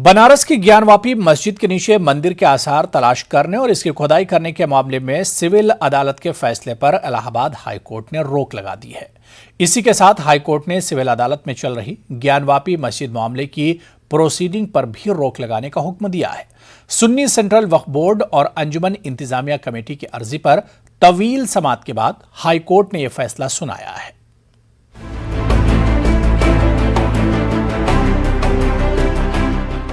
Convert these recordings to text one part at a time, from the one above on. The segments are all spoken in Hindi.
बनारस की ज्ञानवापी मस्जिद के नीचे मंदिर के आसार तलाश करने और इसकी खुदाई करने के मामले में सिविल अदालत के फैसले पर इलाहाबाद हाईकोर्ट ने रोक लगा दी है। इसी के साथ हाईकोर्ट ने सिविल अदालत में चल रही ज्ञानवापी मस्जिद मामले की प्रोसीडिंग पर भी रोक लगाने का हुक्म दिया है। सुन्नी सेंट्रल वक्फ बोर्ड और अंजुमन इंतजामिया कमेटी की अर्जी पर तवील समाअत के बाद हाईकोर्ट ने यह फैसला सुनाया है।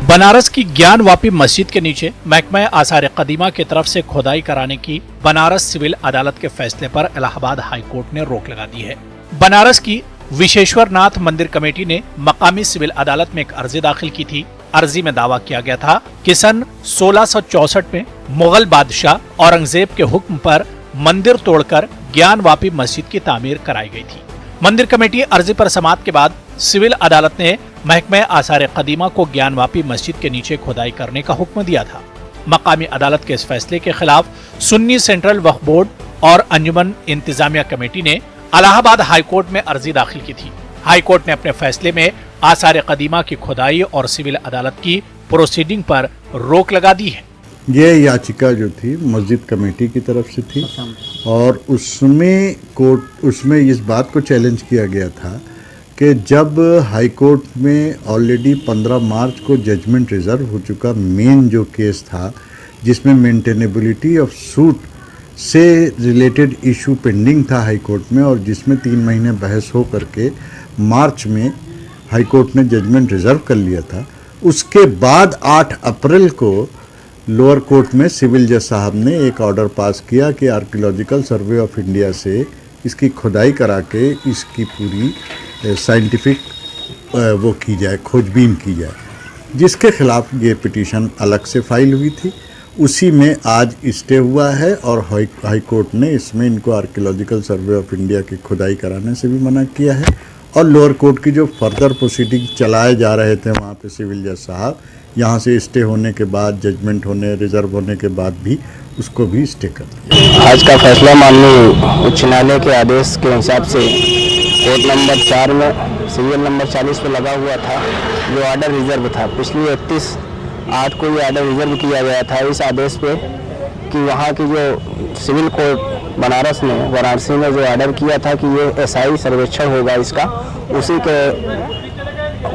बनारस की ज्ञानवापी मस्जिद के नीचे महकमा आसार कदीमा की तरफ से खुदाई कराने की बनारस सिविल अदालत के फैसले पर इलाहाबाद हाईकोर्ट ने रोक लगा दी है। बनारस की विशेश्वरनाथ मंदिर कमेटी ने मकामी सिविल अदालत में एक अर्जी दाखिल की थी। अर्जी में दावा किया गया था कि सन 1664 में मुगल बादशाह औरंगजेब के हुक्म पर मंदिर तोड़कर ज्ञानवापी मस्जिद की तामीर कराई गई थी। मंदिर कमेटी अर्जी पर समाअत के बाद सिविल अदालत ने महकमा आसार कदीमा को ज्ञानवापी मस्जिद के नीचे खुदाई करने का हुक्म दिया था। मकामी अदालत के इस फैसले के खिलाफ सुन्नी सेंट्रल वक्फ बोर्ड और अंजुमन इंतजामिया कमेटी ने इलाहाबाद हाईकोर्ट में अर्जी दाखिल की थी। हाईकोर्ट ने अपने फैसले में आसार कदीमा की खुदाई और सिविल अदालत की प्रोसीडिंग पर रोक लगा दी है। ये याचिका जो थी मस्जिद कमेटी की तरफ से थी और उसमें इस बात को चैलेंज किया गया था कि जब हाई कोर्ट में ऑलरेडी 15 मार्च को जजमेंट रिजर्व हो चुका मेन जो केस था जिसमें मेंटेनेबिलिटी ऑफ सूट से रिलेटेड इशू पेंडिंग था हाई कोर्ट में और जिसमें 3 महीने बहस हो करके मार्च में हाई कोर्ट ने जजमेंट रिजर्व कर लिया था। उसके बाद 8 अप्रैल को लोअर कोर्ट में सिविल जज साहब ने एक ऑर्डर पास किया कि आर्कियोलॉजिकल सर्वे ऑफ इंडिया से इसकी खुदाई करा के इसकी पूरी साइंटिफिक वो की जाए, खोजबीन की जाए, जिसके खिलाफ ये पिटीशन अलग से फाइल हुई थी। उसी में आज स्टे हुआ है और हाई कोर्ट ने इसमें इनको आर्कियोलॉजिकल सर्वे ऑफ इंडिया की खुदाई कराने से भी मना किया है और लोअर कोर्ट की जो फर्दर प्रोसीडिंग चलाए जा रहे थे वहाँ पे सिविल जज साहब यहाँ से स्टे होने के बाद जजमेंट होने रिजर्व होने के बाद भी उसको भी स्टे कर दिया। आज का फैसला माननीय उच्च न्यायालय के आदेश के हिसाब से कोर्ट नंबर 4 में सीरियल नंबर 40 पे लगा हुआ था जो ऑर्डर रिजर्व था। पिछली 31/8 को ये ऑर्डर रिजर्व किया गया था इस आदेश पे कि वहाँ की जो सिविल कोर्ट बनारस ने वाराणसी में जो ऑर्डर किया था कि ये एसआई सर्वेक्षण होगा इसका, उसी के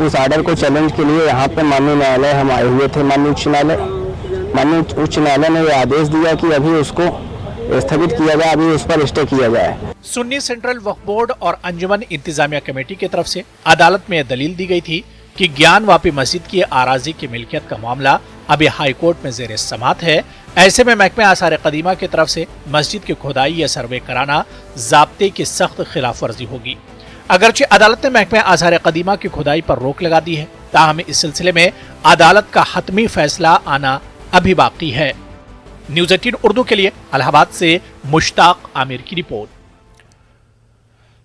उस ऑर्डर को चैलेंज के लिए यहाँ पे माननीय न्यायालय हम आए हुए थे। माननीय उच्च न्यायालय ने ये आदेश दिया कि अभी उसको स्थगित किया जाए, अभी उस पर स्टे किया जाए। सुन्नी सेंट्रल वक्फ बोर्ड और अंजुमन इंतजामिया कमेटी की तरफ से अदालत में दलील दी गई थी कि ज्ञानवापी मस्जिद की आराजी की मिल्कियत का मामला अभी हाईकोर्ट में जेर समाअत है। ऐसे में महकमा आसार कदीमा की तरफ से मस्जिद की खुदाई या सर्वे कराना ज़ाब्ते की सख्त खिलाफ वर्जी होगी। अगरचे अदालत ने महकमा आसार कदीमा की खुदाई पर रोक लगा दी है, ताहम इस सिलसिले में अदालत का हतमी फैसला आना अभी बाकी है। न्यूज़ 18 उर्दू के लिए इलाहाबाद से मुश्ताक आमिर की report.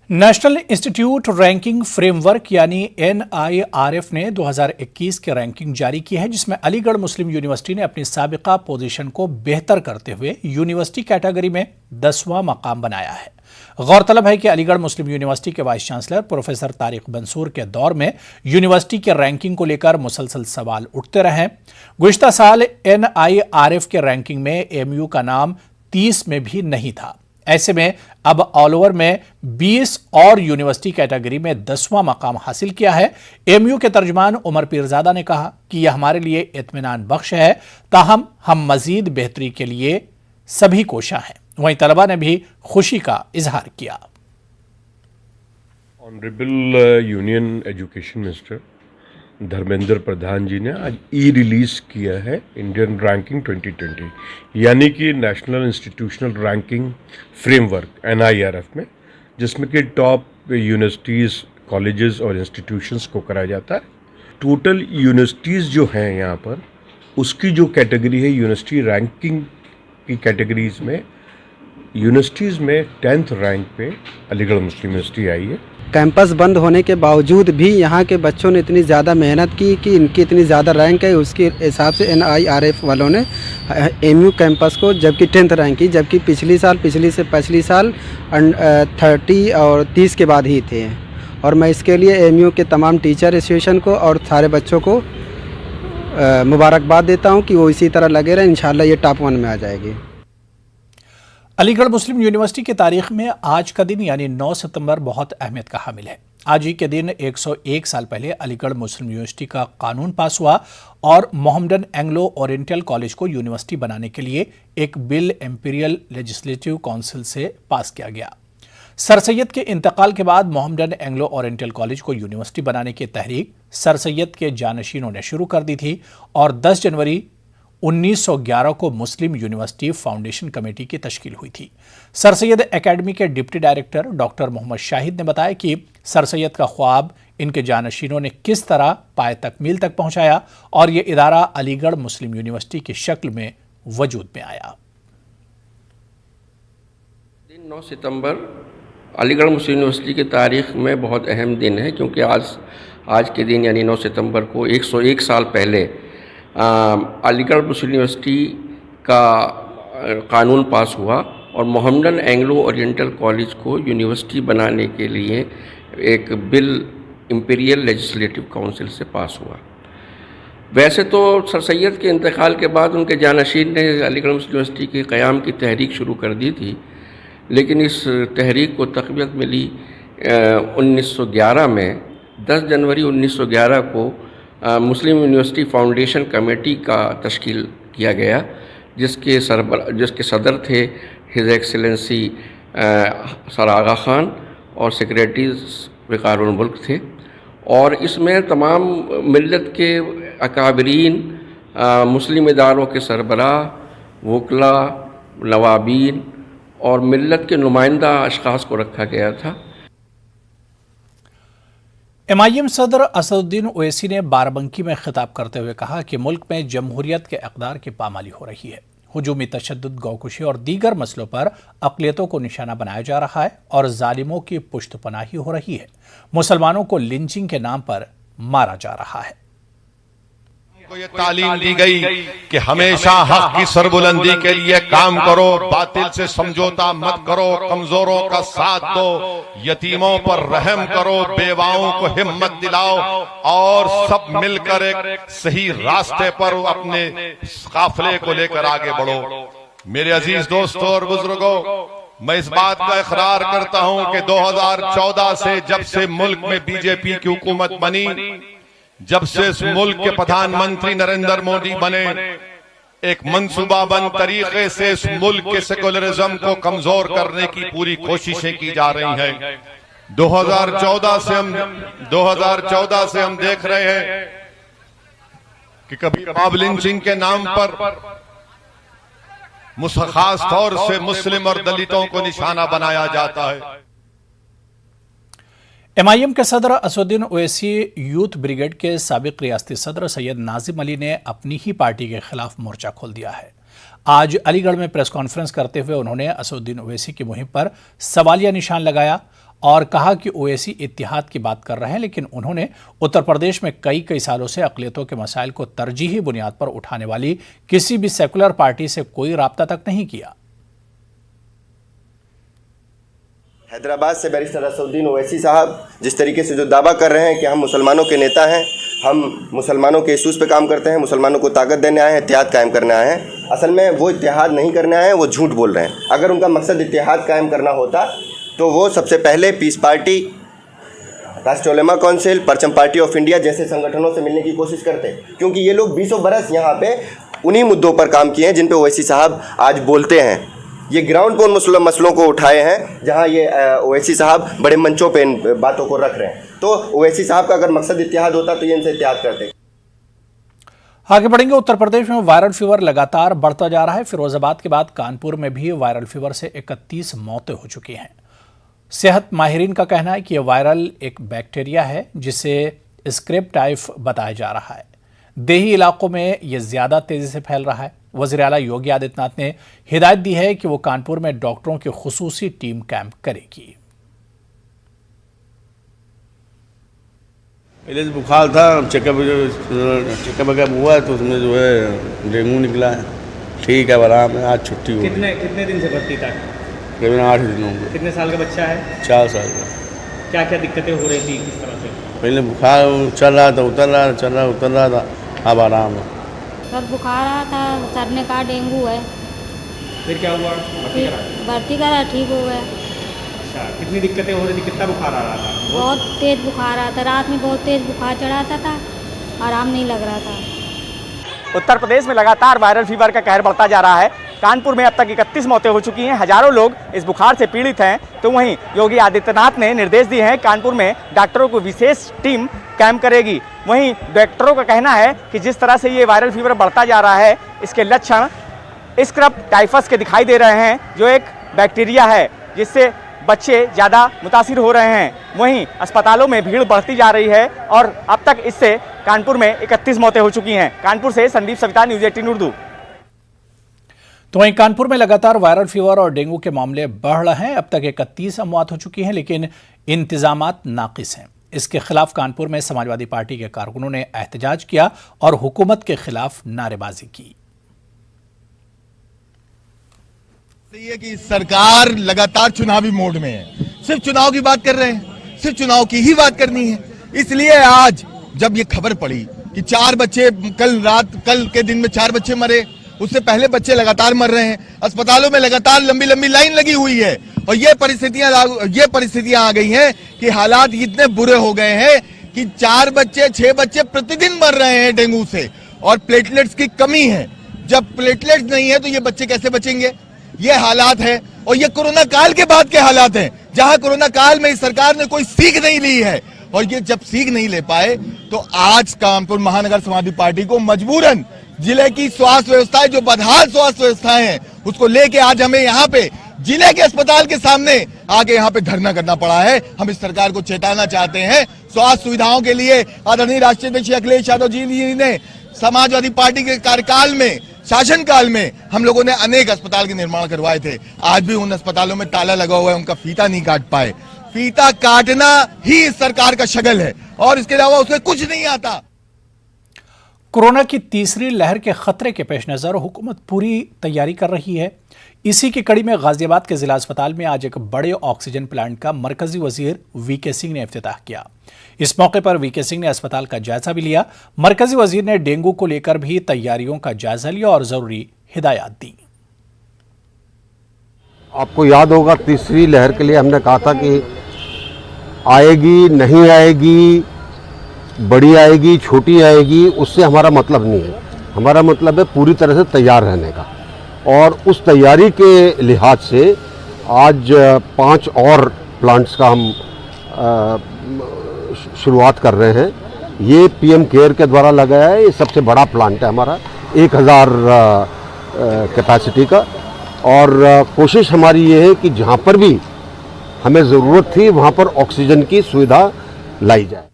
National institute ranking framework यानी NIRF ने 2021 की रैंकिंग जारी की है, जिसमें अलीगढ़ मुस्लिम यूनिवर्सिटी ने अपनी साबिका पोजीशन को बेहतर करते हुए यूनिवर्सिटी कैटेगरी में 10वां मकाम बनाया है। गौरतलब है कि अलीगढ़ मुस्लिम यूनिवर्सिटी के vice chancellor professor Tariq Mansoor के दौर में यूनिवर्सिटी के रैंकिंग को लेकर मुसलसल सवाल उठते रहे। गुज़िश्ता साल NIRF के रैंकिंग में AMU का नाम 30 में भी नहीं था। ऐसे में अब ऑल ओवर में 20 और यूनिवर्सिटी कैटेगरी में 10वां मकाम हासिल किया है। AMU के तर्जुमान उमर पीरजादा ने कहा कि यह हमारे लिए इत्मीनान बख्श है, ताहम हम मजीद बेहतरी के लिए सभी कोशां हैं। वहीं तलबा ने भी खुशी का इजहार किया। Honourable union education minister Dharmendra Pradhan ji ने आज रिलीज किया है इंडियन रैंकिंग 2020 यानी कि national institutional ranking framework NIRF में, जिसमें कि टॉप यूनिवर्सिटीज़, कॉलेजेस और इंस्टीट्यूशंस को कराया जाता है। टोटल यूनिवर्सिटीज़ जो हैं यहाँ पर उसकी जो कैटेगरी है यूनिवर्सिटी रैंकिंग की कैटेगरीज में यूनिवर्सिटीज़ में 10th रैंक पे अलीगढ़ मुस्लिम यूनिवर्सिटी आई है। कैंपस बंद होने के बावजूद भी यहाँ के बच्चों ने इतनी ज़्यादा मेहनत की कि इनकी इतनी ज़्यादा रैंक है, उसके हिसाब से NIRF वालों ने AMU कैंपस को जबकि 10th रैंक की, जबकि पिछली साल 30 और 30 के बाद ही थे। और मैं इसके लिए AMU के तमाम टीचर एसोसिएशन को और सारे बच्चों को मुबारकबाद देता हूँ कि वो इसी तरह लगे रहें। इंशाल्लाह ये टॉप 1 में आ जाएगी। अलीगढ़ मुस्लिम यूनिवर्सिटी की तारीख में आज का दिन यानी 9 सितंबर बहुत अहमियत का हामिल है। आज ही के दिन 101 साल पहले अलीगढ़ मुस्लिम यूनिवर्सिटी का कानून पास हुआ और मोहम्मडन एंग्लो ओरिएंटल कॉलेज को यूनिवर्सिटी बनाने के लिए एक बिल इंपीरियल लेजिस्लेटिव काउंसिल से पास किया गया। सर सैयद के इंतकाल के बाद मोहम्मडन एंग्लो ओरिएंटल कॉलेज को यूनिवर्सिटी बनाने की तहरीक सर सैयद के जानशीनों ने शुरू कर दी थी और 10 जनवरी 1911 को मुस्लिम यूनिवर्सिटी फाउंडेशन कमेटी की तश्कील हुई थी। सर सैयद एकेडमी के deputy director doctor Mohammad Shahid ने बताया कि सर सैयद का ख्वाब इनके जानशीनों ने किस तरह पाए तकमील तक पहुंचाया और ये इदारा अलीगढ़ मुस्लिम यूनिवर्सिटी की शक्ल में वजूद में आया। दिन 9 सितंबर अलीगढ़ मुस्लिम यूनिवर्सिटी की तारीख में बहुत अहम दिन है, क्योंकि आज के दिन यानी 9 सितंबर को 101 साल पहले अलीगढ़ मुस्लिम यूनिवर्सिटी का कानून पास हुआ और मोहम्मडन एंग्लो ओरिएंटल कॉलेज को यूनिवर्सिटी बनाने के लिए एक बिल इंपीरियल लेजिस्लेटिव काउंसिल से पास हुआ। वैसे तो सर सैयद के इंतकाल के बाद उनके जानशीन ने अलीगढ़ मुस्लिम यूनिवर्सिटी के क़याम की तहरीक शुरू कर दी थी, लेकिन इस तहरीक को तक़वियत मिली 1911 में। 10 जनवरी 1911 को मुस्लिम यूनिवर्सिटी फाउंडेशन कमेटी का तश्कील किया गया, जिसके सदर थे हिज एक्सेलेंसी सर आगा ख़ान और सेक्रेटरी वक़ारुल मुल्क थे। और इसमें तमाम मिल्लत के अकाबरीन, मुस्लिम इदारों के सरबराह, वकला, नवाबीन और मिल्लत के नुमाइंदा अशख़ास को रखा गया था। MIM सदर असदुद्दीन ओवैसी ने बाराबंकी में खिताब करते हुए कहा कि मुल्क में जमहूरियत के इक़दार की पामाली हो रही है। हुजूमी तशद्दुद, गौकुशी और दीगर मसलों पर अक़लियतों को निशाना बनाया जा रहा है और जालिमों की पुश्तपनाही हो रही है। मुसलमानों को लिंचिंग के नाम पर मारा जा रहा है। को ये तालीम दी गई कि हमेशा हक की सरबुलंदी के लिए काम करो, बातिल से समझौता मत करो, कमजोरों का साथ दो, यतीमों पर रहम करो, बेवाओं को हिम्मत दिलाओ और सब मिलकर एक सही रास्ते पर अपने काफिले को लेकर आगे बढ़ो। मेरे अजीज दोस्तों और बुजुर्गों, मैं इस बात का इकरार करता हूं कि 2014 से जब से मुल्क में बीजेपी की हुकूमत बनी, जब से इस मुल्क के प्रधानमंत्री नरेंद्र मोदी बने, एक मंसूबाबंद तरीके से इस मुल्क के सेकुलरिज्म को कमजोर करने की पूरी कोशिशें की जा रही हैं। 2014 से हम देख रहे हैं कि कभी मॉब लिंचिंग के नाम पर खास तौर से मुस्लिम और दलितों को निशाना बनाया जाता है। MIM के सदर असदुद्दीन ओवैसी यूथ ब्रिगेड के साबिक रियासती सदर सैयद नाजिम अली ने अपनी ही पार्टी के खिलाफ मोर्चा खोल दिया है। आज अलीगढ़ में प्रेस कॉन्फ्रेंस करते हुए उन्होंने असदुद्दीन ओवैसी की मुहिम पर सवालिया निशान लगाया और कहा कि ओवैसी इत्तिहाद की बात कर रहे हैं, लेकिन उन्होंने उत्तर प्रदेश में कई सालों से अक़लियतों के मसाइल को तरजीही बुनियाद पर उठाने वाली किसी भी सेकुलर पार्टी से कोई राब्ता तक नहीं किया। हैदराबाद से बैरिस्टर असदुद्दीन ओवैसी साहब जिस तरीके से जो दावा कर रहे हैं कि हम मुसलमानों के नेता हैं, हम मुसलमानों के इशूज़ पे काम करते हैं, मुसलमानों को ताकत देने आए हैं, इत्तेहाद कायम करने आए हैं, असल में वो इत्तेहाद नहीं करने आए हैं, वो झूठ बोल रहे हैं। अगर उनका मकसद इत्तेहाद कायम करना होता तो वो सबसे पहले पीस पार्टी, राष्ट्रीय उलेमा काउंसिल, परचम पार्टी ऑफ इंडिया जैसे संगठनों से मिलने की कोशिश करते, क्योंकि ये लोग 20 बरस यहाँ पे उन्हीं मुद्दों पर काम किए हैं जिन पे ओवैसी साहब आज बोलते हैं। ये ग्राउंड पर मसलों को उठाए हैं जहां ये ओवैसी साहब बड़े मंचों पे इन बातों को रख रहे हैं। तो ओवैसी साहब का अगर मकसद इत्तेहाद होता तो ये इनसे इत्तेहाद करते। आगे बढ़ेंगे। उत्तर प्रदेश में वायरल फीवर लगातार बढ़ता जा रहा है। फिरोजाबाद के बाद कानपुर में भी वायरल फीवर से 31 मौतें हो चुकी हैं। सेहत माहिरीन का कहना है कि यह वायरल एक बैक्टीरिया है जिसे स्क्रेप टाइफ बताया जा रहा है। देही इलाकों में यह ज्यादा तेजी से फैल रहा है। वज़ीर आला योगी आदित्यनाथ ने हिदायत दी है कि वो कानपुर में डॉक्टरों की खुसूसी टीम कैंप करेगी। पहले से बुखार था, चेकअप हुआ तो उसमें जो है डेंगू निकला है। ठीक है, आराम है, आज छुट्टी हुई। कितने दिन से भर्ती था? करीबन 8 दिन होंगे। कितने साल का बच्चा है? 4 साल का। क्या क्या दिक्कतें हो रही थी, किस तरह से? पहले बुखार चल रहा था, उतर रहा था, अब आराम है। सर बुखार आया था, सर ने कहा डेंगू है, फिर क्या हुआ? भर्ती करा, ठीक हो गया। अच्छा, कितनी दिक्कतें हो रही थी? कितना बुखार आ रहा था? बहुत तेज बुखार आता, रात में बहुत तेज बुखार चढ़ाता था, आराम नहीं लग रहा था। उत्तर प्रदेश में लगातार वायरल फीवर का कहर बढ़ता जा रहा है। कानपुर में अब तक 31 मौतें हो चुकी हैं, हजारों लोग इस बुखार से पीड़ित हैं। तो वहीं योगी आदित्यनाथ ने निर्देश दिए हैं, कानपुर में डॉक्टरों को विशेष टीम कैंप करेगी। वहीं डॉक्टरों का कहना है कि जिस तरह से ये वायरल फीवर बढ़ता जा रहा है, इसके लक्षण स्क्रब टाइफस के दिखाई दे रहे हैं, जो एक बैक्टीरिया है जिससे बच्चे ज़्यादा मुतासिर हो रहे हैं। वहीं अस्पतालों में भीड़ बढ़ती जा रही है और अब तक इससे कानपुर में 31 मौतें हो चुकी हैं। कानपुर से संदीप सविता, न्यूज़ 18 उर्दू। तो वहीं कानपुर में लगातार वायरल फीवर और डेंगू के मामले बढ़ रहे हैं। अब तक 31 अमवात हो चुकी हैं, लेकिन इंतजामात नाकिस हैं। इसके खिलाफ कानपुर में समाजवादी पार्टी के कारकुनों ने एहतजाज किया और हुकूमत के खिलाफ नारेबाजी की। ये कि सरकार लगातार चुनावी मोड में है, सिर्फ चुनाव की बात कर रहे हैं, सिर्फ चुनाव की ही बात करनी है। इसलिए आज जब ये खबर पड़ी कि 4 बच्चे कल के दिन में 4 बच्चे मरे, उससे पहले बच्चे लगातार मर रहे हैं, अस्पतालों में लगातार लंबी लंबी लाइन लगी हुई है और ये परिस्थितियां आ गई हैं कि हालात इतने बुरे हो गए हैं कि 4 बच्चे 6 बच्चे प्रतिदिन मर रहे हैं डेंगू से और प्लेटलेट्स की कमी है। जब प्लेटलेट्स नहीं है तो ये बच्चे कैसे बचेंगे? ये हालात है और ये कोरोना काल के बाद के हालात हैं, जहां कोरोना काल में इस सरकार ने कोई सीख नहीं ली है और ये जब सीख नहीं ले पाए तो आज कानपुर महानगर समाजवादी पार्टी को मजबूरन जिले की स्वास्थ्य व्यवस्थाएं, जो बदहाल स्वास्थ्य व्यवस्थाएं हैं, उसको लेके आज हमें यहाँ पे जिले के अस्पताल के सामने आके यहाँ पे धरना करना पड़ा है। हम इस सरकार को चेताना चाहते हैं, स्वास्थ्य सुविधाओं के लिए आदरणीय राष्ट्रीय अध्यक्ष अखिलेश यादव जी ने समाजवादी पार्टी के कार्यकाल में, शासनकाल में हम लोगों ने अनेक अस्पताल के निर्माण करवाए थे। आज भी उन अस्पतालों में ताला लगा हुआ है, उनका फीता नहीं काट पाए। फीता काटना ही इस सरकार का शगल है और इसके अलावा उसमें कुछ नहीं आता। कोरोना की तीसरी लहर के खतरे के पेश नजर हुकूमत पूरी तैयारी कर रही है। इसी की कड़ी में गाजियाबाद के जिला अस्पताल में आज एक बड़े ऑक्सीजन प्लांट का मरकजी वजीर वीके सिंह ने इफ्तिताह किया। इस मौके पर वीके सिंह ने अस्पताल का जायजा भी लिया। मरकजी वजीर ने डेंगू को लेकर भी तैयारियों का जायजा लिया और जरूरी हिदायत दी। आपको याद होगा, तीसरी लहर के लिए हमने कहा था कि आएगी नहीं आएगी, बड़ी आएगी छोटी आएगी, उससे हमारा मतलब नहीं है। हमारा मतलब है पूरी तरह से तैयार रहने का और उस तैयारी के लिहाज से आज 5 और प्लांट्स का हम शुरुआत कर रहे हैं। ये पीएम केयर के द्वारा लगाया है, ये सबसे बड़ा प्लांट है हमारा, 1000 कैपेसिटी का। और कोशिश हमारी ये है कि जहाँ पर भी हमें ज़रूरत थी वहाँ पर ऑक्सीजन की सुविधा लाई जाए।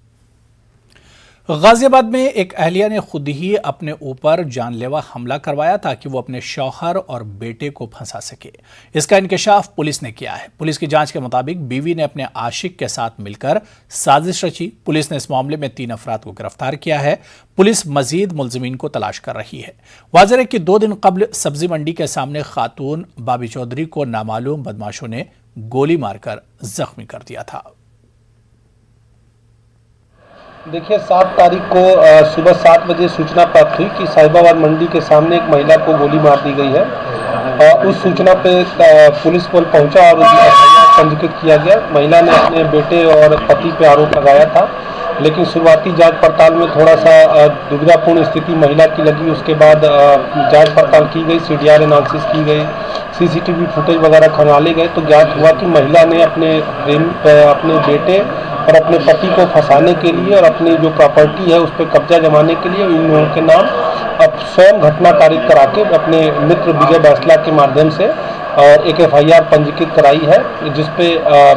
गाजियाबाद में एक अहलिया ने खुद ही अपने ऊपर जानलेवा हमला करवाया ताकि वो अपने शौहर और बेटे को फंसा सके। इसका इंकशाफ पुलिस ने किया है। पुलिस की जांच के मुताबिक बीवी ने अपने आशिक के साथ मिलकर साजिश रची। पुलिस ने इस मामले में 3 अफराद को गिरफ्तार किया है। पुलिस मजीद मुलजिमीन को तलाश कर रही है। वाज़ेह है कि 2 दिन कबल सब्जी मंडी के सामने खातून बाबी चौधरी को नामालूम बदमाशों ने गोली मारकर जख्मी कर दिया था। देखिए, 7 तारीख को सुबह 7 बजे सूचना प्राप्त हुई कि साहिबाबाद मंडी के सामने एक महिला को गोली मार दी गई है। उस सूचना पे पुलिस बल पहुंचा और पंजीकृत किया गया। महिला ने अपने बेटे और पति पे आरोप लगाया था, लेकिन शुरुआती जांच पड़ताल में थोड़ा सा दुविधापूर्ण स्थिति महिला की लगी। उसके बाद जांच पड़ताल की गई, CDR एनालिसिस की गई, CCTV फुटेज वगैरह खंगाले गए तो ज्ञात हुआ कि महिला ने अपने बेटे और अपने पति को फंसाने के लिए और अपनी जो प्रॉपर्टी है उस पर कब्जा जमाने के लिए इन लोगों के नाम अब स्वयं घटना तारीख करा के अपने मित्र विजय बैसला के माध्यम से और एक FIR पंजीकृत कराई है, जिसपे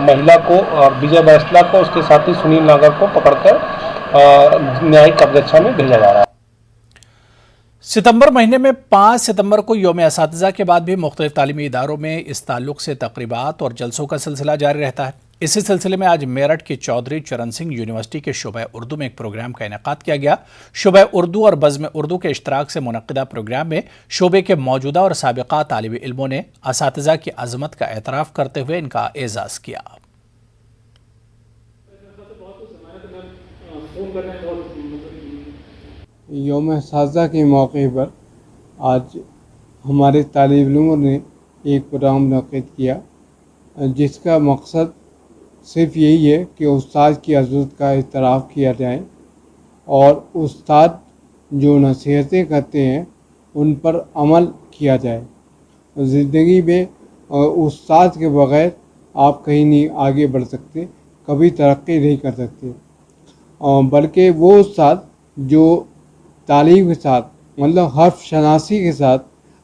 महिला को और विजय बैसला को उसके साथी सुनील नागर को पकड़कर न्यायिक कब्जा में भेजा जा रहा है। सितंबर महीने में 5 सितंबर को यौम असातिज़ा के बाद भी मुख्तलिफ तालीमी इदारों में इस ताल्लुक से तकरीबात और जलसों का सिलसिला जारी रहता है। इसी सिलसिले में आज मेरठ के चौधरी चरण सिंह यूनिवर्सिटी के शोबा उर्दू में एक प्रोग्राम का इनेकाद किया गया। शोबा उर्दू और बज़्म उर्दू के इश्तराक से मुनक़िदा प्रोग्राम में शोबे के मौजूदा और साबिक़ा तालिब इल्मों ने असातिज़ा की अज़मत का एतराफ़ करते हुए इनका एजाज़ किया। यौम साजा के मौके पर आज हमारे तालिब इल्मों ने एक प्रोग्राम मुनक़्क़िद किया, जिसका मकसद सिर्फ़ यही है कि उस्ताद की अज़मत का एहतराम किया जाए और उस्ताद जो नसीहतें करते हैं उन पर अमल किया जाए। ज़िंदगी में उस्ताद के बग़ैर आप कहीं नहीं आगे बढ़ सकते, कभी तरक्की नहीं कर सकते, बल्कि वो उस्ताद जो तालीम के साथ मतलब हर्फ शनासी के साथ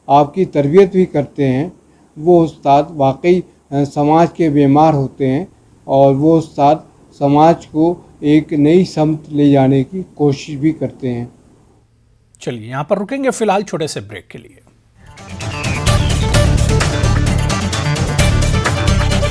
आपकी तरबियत भी करते हैं, वो उस्ताद वाकई समाज के बीमार होते हैं और वो उस्ताद समाज को एक नई समत ले जाने की कोशिश भी करते हैं। चलिए यहाँ पर रुकेंगे फिलहाल छोटे से ब्रेक के लिए।